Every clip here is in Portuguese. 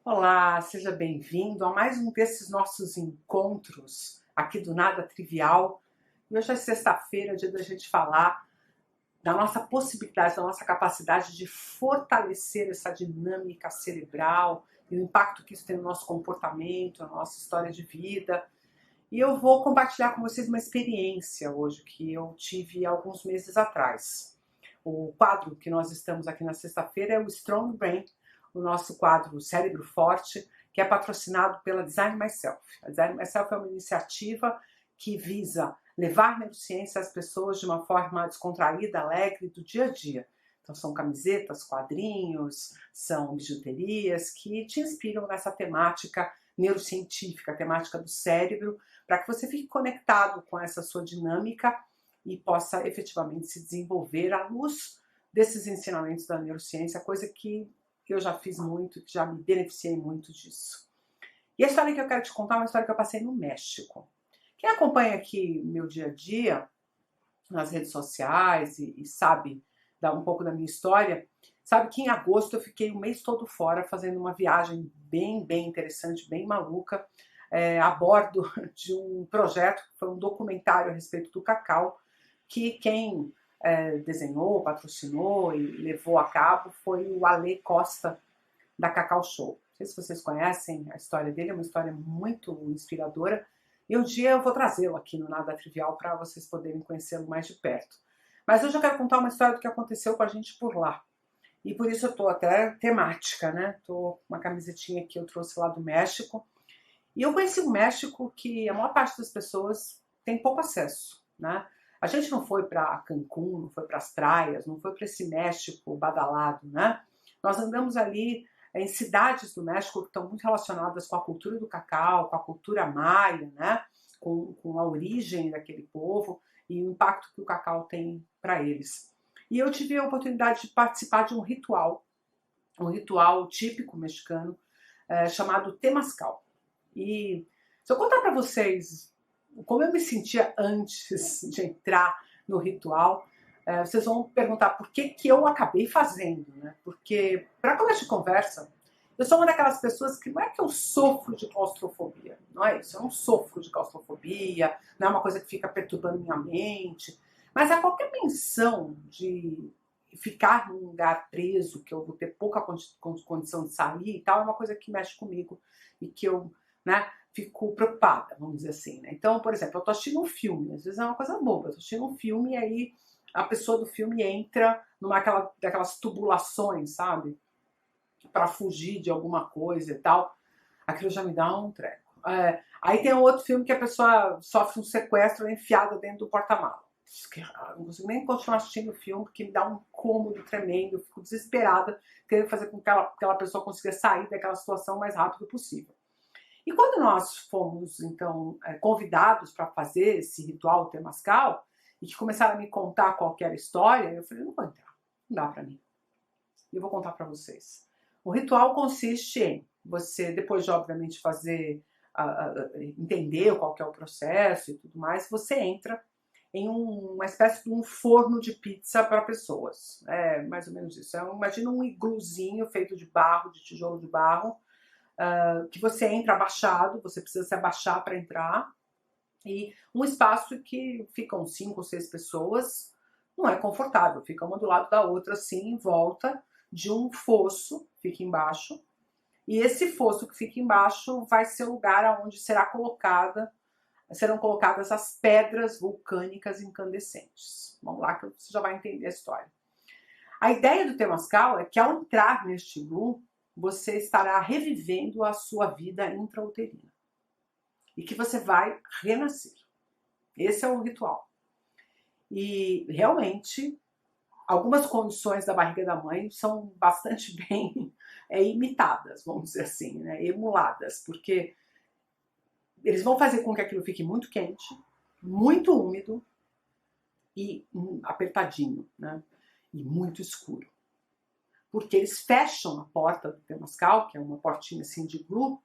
Olá, seja bem-vindo a mais um desses nossos encontros aqui do Nada Trivial. E hoje é sexta-feira, dia da gente falar da nossa possibilidade, da nossa capacidade de fortalecer essa dinâmica cerebral e o impacto que isso tem no nosso comportamento, na nossa história de vida. E eu vou compartilhar com vocês uma experiência hoje que eu tive alguns meses atrás. O quadro que nós estamos aqui na sexta-feira é o Strong Brain, o nosso quadro Cérebro Forte, que é patrocinado pela Design Myself. A Design Myself é uma iniciativa que visa levar neurociência às pessoas de uma forma descontraída, alegre, do dia a dia. Então são camisetas, quadrinhos, são bijuterias que te inspiram nessa temática neurocientífica, a temática do cérebro, para que você fique conectado com essa sua dinâmica e possa efetivamente se desenvolver à luz desses ensinamentos da neurociência, coisa que eu já fiz muito, que já me beneficiei muito disso. E a história que eu quero te contar é uma história que eu passei no México. Quem acompanha aqui meu dia a dia, nas redes sociais e sabe um pouco da minha história, sabe que em agosto eu fiquei o mês todo fora fazendo uma viagem bem interessante, bem maluca, a bordo de um projeto, que foi um documentário a respeito do cacau, que quem desenhou, patrocinou e levou a cabo foi o Ale Costa, da Cacau Show. Não sei se vocês conhecem a história dele, é uma história muito inspiradora. E um dia eu vou trazê-lo aqui no Nada Trivial para vocês poderem conhecê-lo mais de perto. Mas hoje eu quero contar uma história do que aconteceu com a gente por lá. E por isso eu estou até temática, né? Tô com uma camisetinha que eu trouxe lá do México. E eu conheci um México que a maior parte das pessoas tem pouco acesso, né? A gente não foi para Cancún, não foi para as praias, não foi para esse México badalado, né? Nós andamos ali em cidades do México que estão muito relacionadas com a cultura do cacau, com a cultura maia, né? Com a origem daquele povo e o impacto que o cacau tem para eles. E eu tive a oportunidade de participar de um ritual típico mexicano, chamado Temazcal. E se eu contar para vocês como eu me sentia antes de entrar no ritual, vocês vão perguntar por que eu acabei fazendo, né? Porque, para começo de conversa, eu sou uma daquelas pessoas que não é que eu sofro de claustrofobia, não é isso, eu não sofro de claustrofobia, não é uma coisa que fica perturbando minha mente, mas a qualquer menção de ficar num lugar preso, que eu vou ter pouca condição de sair e tal, é uma coisa que mexe comigo e que eu, né, fico preocupada, vamos dizer assim, né? Então, por exemplo, eu tô assistindo um filme, às vezes é uma coisa boba, eu tô assistindo um filme e aí a pessoa do filme entra daquelas tubulações, sabe? Para fugir de alguma coisa e tal. Aquilo já me dá um treco. Aí tem outro filme que a pessoa sofre um sequestro enfiada dentro do porta-malas. Não consigo nem continuar assistindo o filme porque me dá um incômodo tremendo, eu fico desesperada, querendo fazer com que aquela pessoa consiga sair daquela situação o mais rápido possível. E quando nós fomos, então, convidados para fazer esse ritual temazcal, e que começaram a me contar qualquer história, eu falei, não vou entrar, não dá para mim. E eu vou contar para vocês. O ritual consiste em você, depois de, obviamente, entender qual que é o processo e tudo mais, você entra em uma espécie de um forno de pizza para pessoas. É mais ou menos isso. Imagina um igluzinho feito de barro, de tijolo de barro, que você entra abaixado, você precisa se abaixar para entrar, e um espaço que ficam 5 ou 6 pessoas, não é confortável, fica uma do lado da outra assim, em volta de um fosso, fica embaixo, e esse fosso que fica embaixo vai ser o lugar onde serão colocadas as pedras vulcânicas incandescentes. Vamos lá que você já vai entender a história. A ideia do Temazcal é que ao entrar neste iglu, você estará revivendo a sua vida intrauterina. E que você vai renascer. Esse é o ritual. E realmente, algumas condições da barriga da mãe são bastante bem imitadas, vamos dizer assim, né? Emuladas, porque eles vão fazer com que aquilo fique muito quente, muito úmido e apertadinho, né? E muito escuro. Porque eles fecham a porta do Temazcal, que é uma portinha assim de iglu,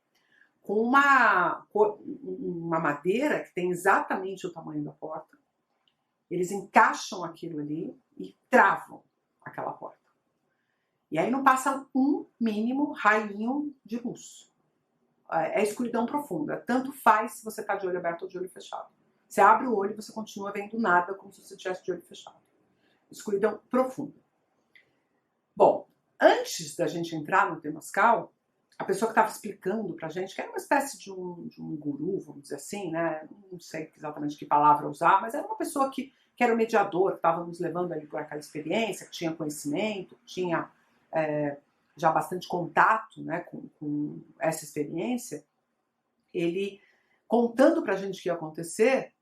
com uma madeira que tem exatamente o tamanho da porta. Eles encaixam aquilo ali e travam aquela porta. E aí não passa um mínimo rainho de luz. É escuridão profunda. Tanto faz se você está de olho aberto ou de olho fechado. Você abre o olho e você continua vendo nada, como se você estivesse de olho fechado. Escuridão profunda. Bom, antes da gente entrar no Temazcal, a pessoa que estava explicando pra gente, que era uma espécie de um guru, vamos dizer assim, né? Não sei exatamente que palavra usar, mas era uma pessoa que era o mediador, que estava nos levando ali por aquela experiência, que tinha conhecimento, que tinha já bastante contato, né, com essa experiência. Ele, contando pra gente o que ia acontecer,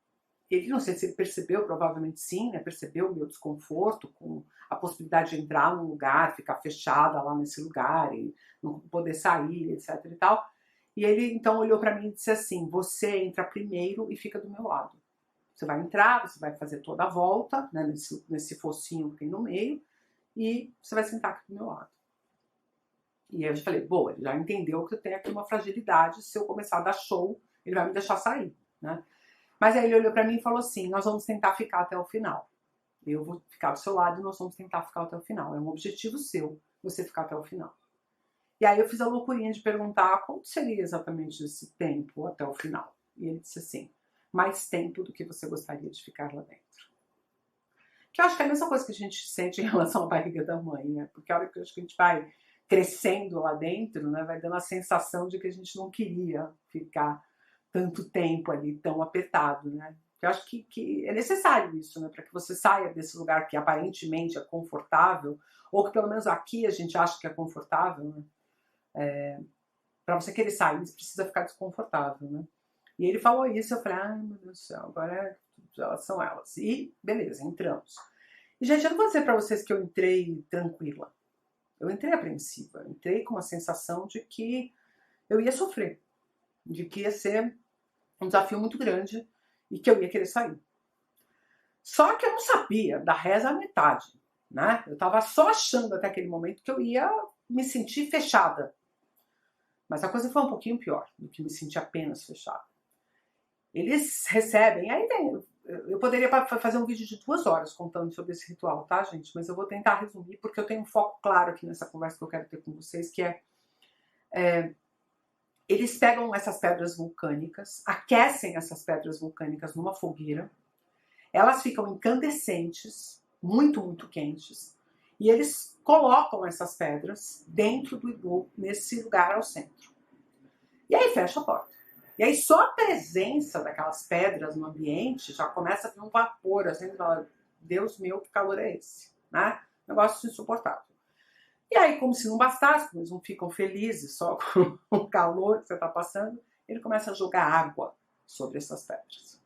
ele, não sei se ele percebeu, provavelmente sim, né, percebeu o meu desconforto com a possibilidade de entrar num lugar, ficar fechada lá nesse lugar e não poder sair, etc e tal. E ele então olhou para mim e disse assim: você entra primeiro e fica do meu lado. Você vai entrar, você vai fazer toda a volta, né, nesse focinho que tem no meio, e você vai sentar aqui do meu lado. E aí eu falei: boa, ele já entendeu que eu tenho aqui uma fragilidade, se eu começar a dar show, ele vai me deixar sair, né? Mas aí ele olhou para mim e falou assim: nós vamos tentar ficar até o final. Eu vou ficar do seu lado e nós vamos tentar ficar até o final. É um objetivo seu, você ficar até o final. E aí eu fiz a loucurinha de perguntar quanto seria exatamente esse tempo até o final. E ele disse assim: mais tempo do que você gostaria de ficar lá dentro. Que eu acho que é a mesma coisa que a gente sente em relação à barriga da mãe, né? Porque a hora que a gente vai crescendo lá dentro, né, vai dando a sensação de que a gente não queria ficar tanto tempo ali, tão apertado, né? Eu acho que é necessário isso, né? Para que você saia desse lugar que aparentemente é confortável, ou que pelo menos aqui a gente acha que é confortável, né? Para você querer sair, você precisa ficar desconfortável, né? E ele falou isso, eu falei: ai meu Deus do céu, agora elas são elas. E beleza, entramos. E gente, eu não vou dizer para vocês que eu entrei tranquila. Eu entrei apreensiva, eu entrei com uma sensação de que eu ia sofrer, de que ia ser um desafio muito grande e que eu ia querer sair. Só que eu não sabia da reza à metade, né? Eu estava só achando até aquele momento que eu ia me sentir fechada. Mas a coisa foi um pouquinho pior do que me sentir apenas fechada. Eles recebem, aí eu poderia fazer um vídeo de 2 horas contando sobre esse ritual, tá, gente? Mas eu vou tentar resumir, porque eu tenho um foco claro aqui nessa conversa que eu quero ter com vocês, que eles pegam essas pedras vulcânicas, aquecem essas pedras vulcânicas numa fogueira, elas ficam incandescentes, muito, muito quentes, e eles colocam essas pedras dentro do iglu, nesse lugar ao centro. E aí fecha a porta. E aí só a presença daquelas pedras no ambiente já começa a vir um vapor, assim, Deus meu, que calor é esse? Né? Negócio insuportável. E aí, como se não bastasse, eles não ficam felizes só com o calor que você está passando, ele começa a jogar água sobre essas pedras.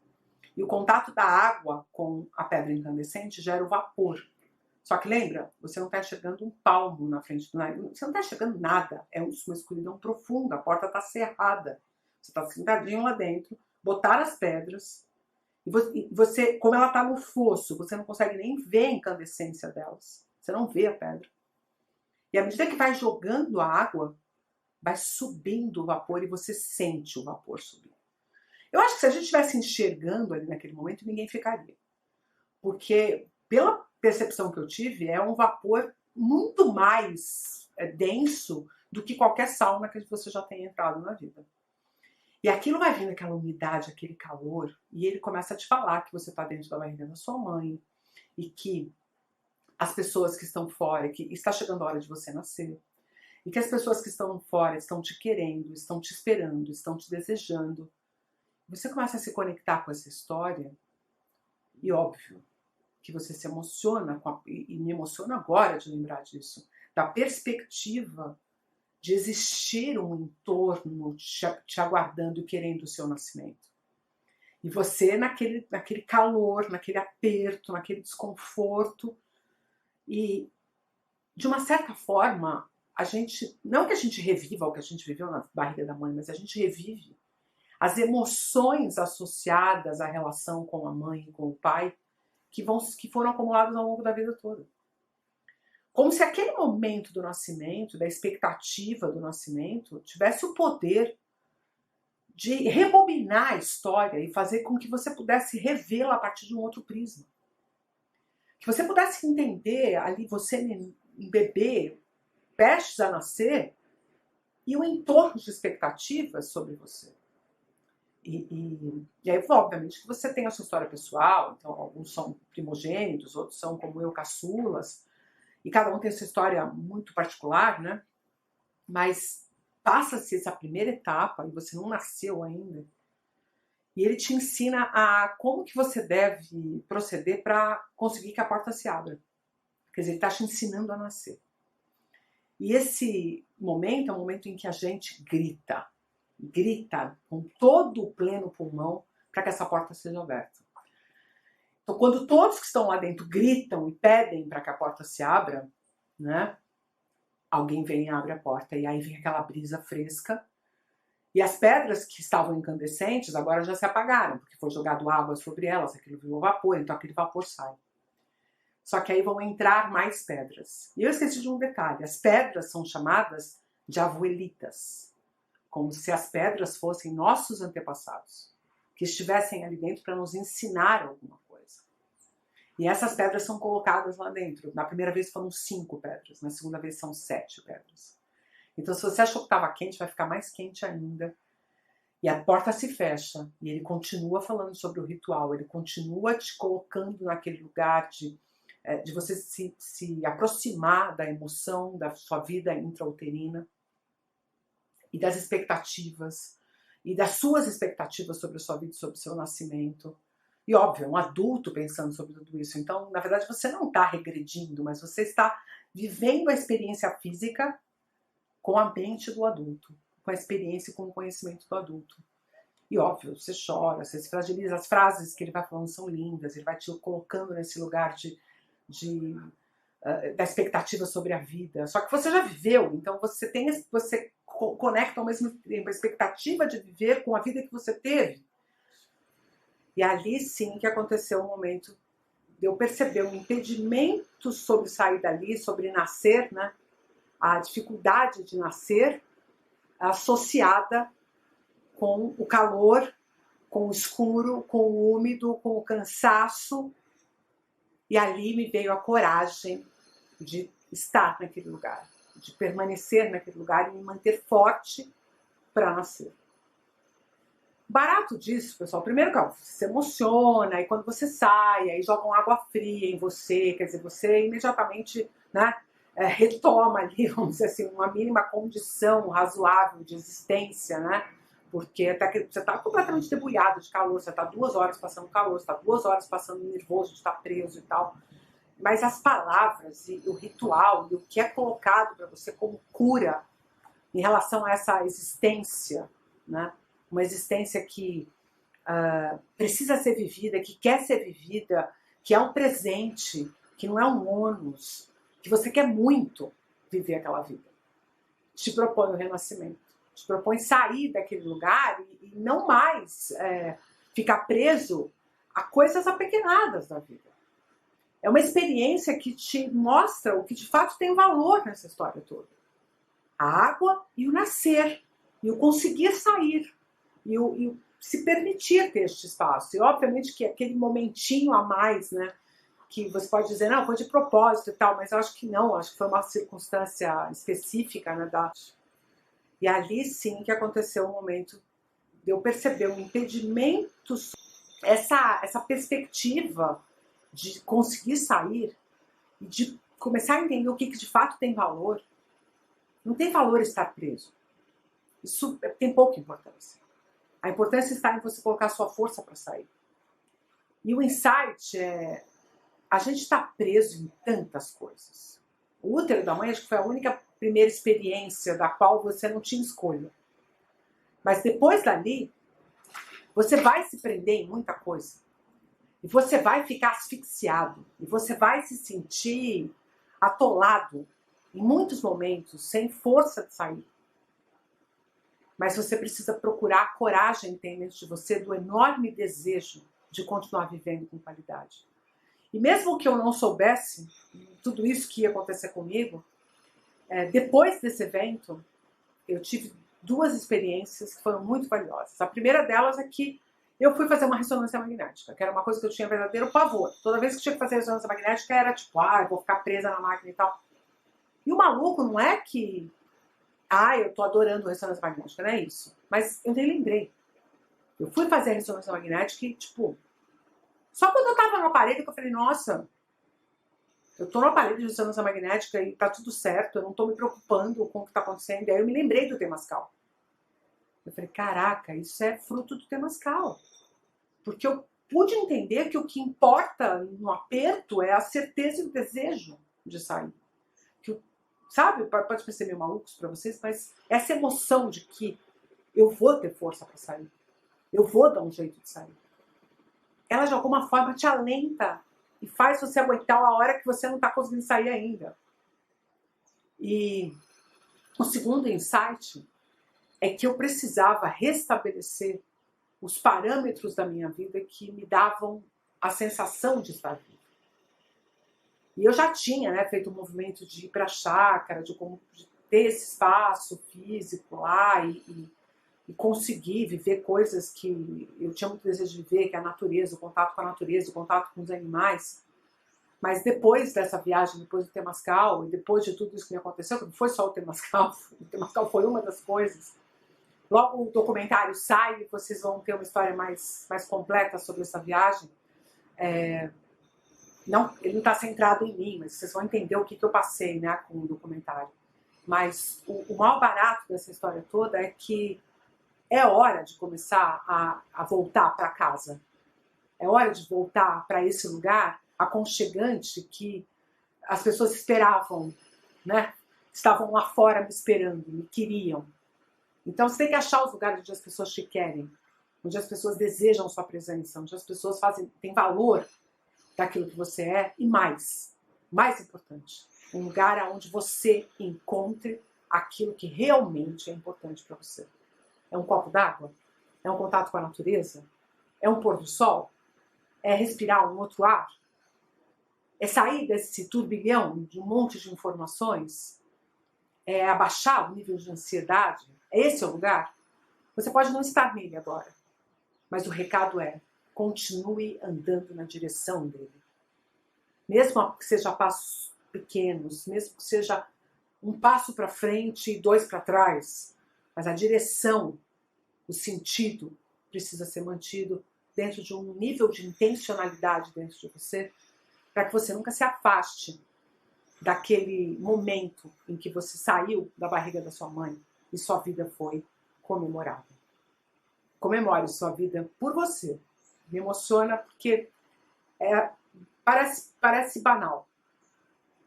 E o contato da água com a pedra incandescente gera o vapor. Só que lembra, você não está enxergando um palmo na frente do nariz, você não está enxergando nada, é uma escuridão profunda, a porta está cerrada. Você está sentadinho lá dentro, botar as pedras, e você, como ela está no fosso, você não consegue nem ver a incandescência delas. Você não vê a pedra. E à medida que vai jogando a água, vai subindo o vapor e você sente o vapor subindo. Eu acho que se a gente estivesse enxergando ali naquele momento, ninguém ficaria. Porque, pela percepção que eu tive, é um vapor muito mais denso do que qualquer sauna que você já tenha entrado na vida. E aquilo vai vindo, aquela umidade, aquele calor, e ele começa a te falar que você está dentro da barriga da sua mãe, e que as pessoas que estão fora, que está chegando a hora de você nascer, e que as pessoas que estão fora estão te querendo, estão te esperando, estão te desejando. Você começa a se conectar com essa história, e óbvio que você se emociona, e me emociona agora de lembrar disso, da perspectiva de existir um entorno te aguardando e querendo o seu nascimento. E você naquele calor, naquele aperto, naquele desconforto. E, de uma certa forma, a gente, não que a gente reviva o que a gente viveu na barriga da mãe, mas a gente revive as emoções associadas à relação com a mãe e com o pai que foram acumuladas ao longo da vida toda. Como se aquele momento do nascimento, da expectativa do nascimento, tivesse o poder de rebobinar a história e fazer com que você pudesse revê-la a partir de um outro prisma. Que você pudesse entender ali, você, um bebê, prestes a nascer e o entorno de expectativas sobre você. E aí, obviamente, que você tem a sua história pessoal, então alguns são primogênitos, outros são, como eu, caçulas, e cada um tem a sua história muito particular, né? Mas passa-se essa primeira etapa e você não nasceu ainda, e ele te ensina a como que você deve proceder para conseguir que a porta se abra. Quer dizer, ele está te ensinando a nascer. E esse momento é um momento em que a gente grita com todo o pleno pulmão para que essa porta seja aberta. Então, quando todos que estão lá dentro gritam e pedem para que a porta se abra, né, alguém vem e abre a porta, e aí vem aquela brisa fresca, e as pedras que estavam incandescentes agora já se apagaram, porque foi jogado água sobre elas, aquilo virou vapor, então aquele vapor sai. Só que aí vão entrar mais pedras. E eu esqueci de um detalhe, as pedras são chamadas de abuelitas, como se as pedras fossem nossos antepassados, que estivessem ali dentro para nos ensinar alguma coisa. E essas pedras são colocadas lá dentro. Na primeira vez foram 5 pedras, na segunda vez são 7 pedras. Então, se você achou que estava quente, vai ficar mais quente ainda. E a porta se fecha, e ele continua falando sobre o ritual, ele continua te colocando naquele lugar de você se aproximar da emoção da sua vida intrauterina, e das expectativas, e das suas expectativas sobre a sua vida, sobre o seu nascimento. E óbvio, um adulto pensando sobre tudo isso. Então, na verdade, você não está regredindo, mas você está vivendo a experiência física com a mente do adulto, com a experiência e com o conhecimento do adulto. E óbvio, você chora, você se fragiliza, as frases que ele vai falando são lindas, ele vai te colocando nesse lugar da expectativa sobre a vida. Só que você já viveu, então você conecta ao mesmo tempo a expectativa de viver com a vida que você teve. E ali sim que aconteceu o momento de eu perceber um impedimento sobre sair dali, sobre nascer, né? A dificuldade de nascer associada com o calor, com o escuro, com o úmido, com o cansaço. E ali me veio a coragem de estar naquele lugar, de permanecer naquele lugar e me manter forte para nascer. Barato disso, pessoal, primeiro que você se emociona, e quando você sai, aí jogam água fria em você, quer dizer, você imediatamente, né, retoma ali, vamos dizer assim, uma mínima condição razoável de existência, né? Porque até que você está completamente debulhado de calor, você está 2 horas passando calor, você está 2 horas passando nervoso de estar preso e tal. Mas as palavras e o ritual e o que é colocado para você como cura em relação a essa existência, né? Uma existência que precisa ser vivida, que quer ser vivida, que é um presente, que não é um ônus, que você quer muito viver aquela vida. Te propõe o renascimento, te propõe sair daquele lugar e não mais ficar preso a coisas apequenadas da vida. É uma experiência que te mostra o que de fato tem valor nessa história toda. A água e o nascer, e o conseguir sair, e o se permitir ter este espaço. E obviamente que aquele momentinho a mais, né, que você pode dizer, não, foi de propósito e tal, mas eu acho que não, acho que foi uma circunstância específica, né, E ali sim que aconteceu o momento de eu perceber um impedimento, essa perspectiva de conseguir sair e de começar a entender o que de fato tem valor. Não tem valor estar preso. Isso tem pouca importância. A importância está em você colocar a sua força para sair. E o insight é: a gente está preso em tantas coisas. O útero da mãe acho que foi a única primeira experiência da qual você não tinha escolha. Mas depois dali, você vai se prender em muita coisa. E você vai ficar asfixiado. E você vai se sentir atolado em muitos momentos, sem força de sair. Mas você precisa procurar a coragem dentro de você do enorme desejo de continuar vivendo com qualidade. E mesmo que eu não soubesse tudo isso que ia acontecer comigo, depois desse evento, eu tive 2 experiências que foram muito valiosas. A primeira delas é que eu fui fazer uma ressonância magnética, que era uma coisa que eu tinha verdadeiro pavor. Toda vez que tinha que fazer ressonância magnética era tipo, eu vou ficar presa na máquina e tal. E o maluco não é que, eu tô adorando ressonância magnética, não é isso. Mas eu nem lembrei. Eu fui fazer a ressonância magnética e, tipo, só quando eu tava no aparelho que eu falei, nossa, eu tô no aparelho de ressonância magnética e tá tudo certo, eu não tô me preocupando com o que tá acontecendo. E aí eu me lembrei do Temazcal. Eu falei, caraca, isso é fruto do Temazcal. Porque eu pude entender que o que importa no aperto é a certeza e o desejo de sair. Que, sabe, pode parecer meio malucos para vocês, mas essa emoção de que eu vou ter força para sair, eu vou dar um jeito de sair, ela de alguma forma te alenta e faz você aguentar a hora que você não está conseguindo sair ainda. E o segundo insight é que eu precisava restabelecer os parâmetros da minha vida que me davam a sensação de estar viva. E eu já tinha, né, feito um movimento de ir para a chácara, de ter esse espaço físico lá e conseguir viver coisas que eu tinha muito desejo de viver, que é a natureza, o contato com a natureza, o contato com os animais. Mas depois dessa viagem, depois do Temazcal, e depois de tudo isso que me aconteceu, que não foi só o Temazcal foi uma das coisas. Logo o documentário sai e vocês vão ter uma história mais completa sobre essa viagem. Não, ele não está centrado em mim, mas vocês vão entender o que eu passei, né, com o documentário. Mas o maior barato dessa história toda é que é hora de começar a voltar para casa. É hora de voltar para esse lugar aconchegante que as pessoas esperavam, né? Estavam lá fora me esperando, me queriam. Então você tem que achar os lugares onde as pessoas te querem, onde as pessoas desejam sua presença, onde as pessoas têm valor daquilo que você é e mais importante, um lugar onde você encontre aquilo que realmente é importante para você. É um copo d'água? É um contato com a natureza? É um pôr do sol? É respirar um outro ar? É sair desse turbilhão de um monte de informações? É abaixar o nível de ansiedade? Esse é o lugar? Você pode não estar nele agora, mas o recado é: continue andando na direção dele. Mesmo que seja passos pequenos, mesmo que seja um passo para frente e 2 para trás, mas a direção, o sentido precisa ser mantido dentro de um nível de intencionalidade dentro de você, para que você nunca se afaste daquele momento em que você saiu da barriga da sua mãe e sua vida foi comemorada. Comemore sua vida por você. Me emociona porque parece banal,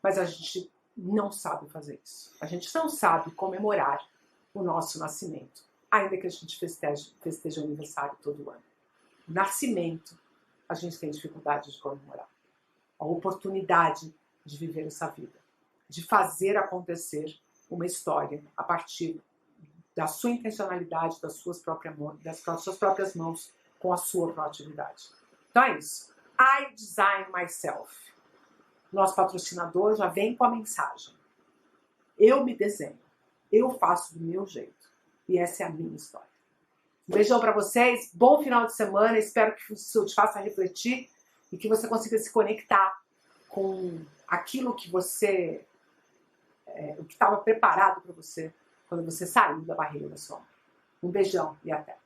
mas a gente não sabe fazer isso. A gente não sabe comemorar o nosso nascimento, ainda que a gente festeje o aniversário todo ano. O nascimento, a gente tem dificuldade de comemorar. A oportunidade de viver essa vida, de fazer acontecer uma história a partir da sua intencionalidade, das suas próprias mãos, com a sua proatividade. Então é isso. I design myself. Nosso patrocinador já vem com a mensagem. Eu me desenho. Eu faço do meu jeito. E essa é a minha história. Um beijão para vocês. Bom final de semana. Espero que isso te faça refletir e que você consiga se conectar com aquilo que você... o que estava preparado para você quando você saiu da barriga da sua mãe. Um beijão e até.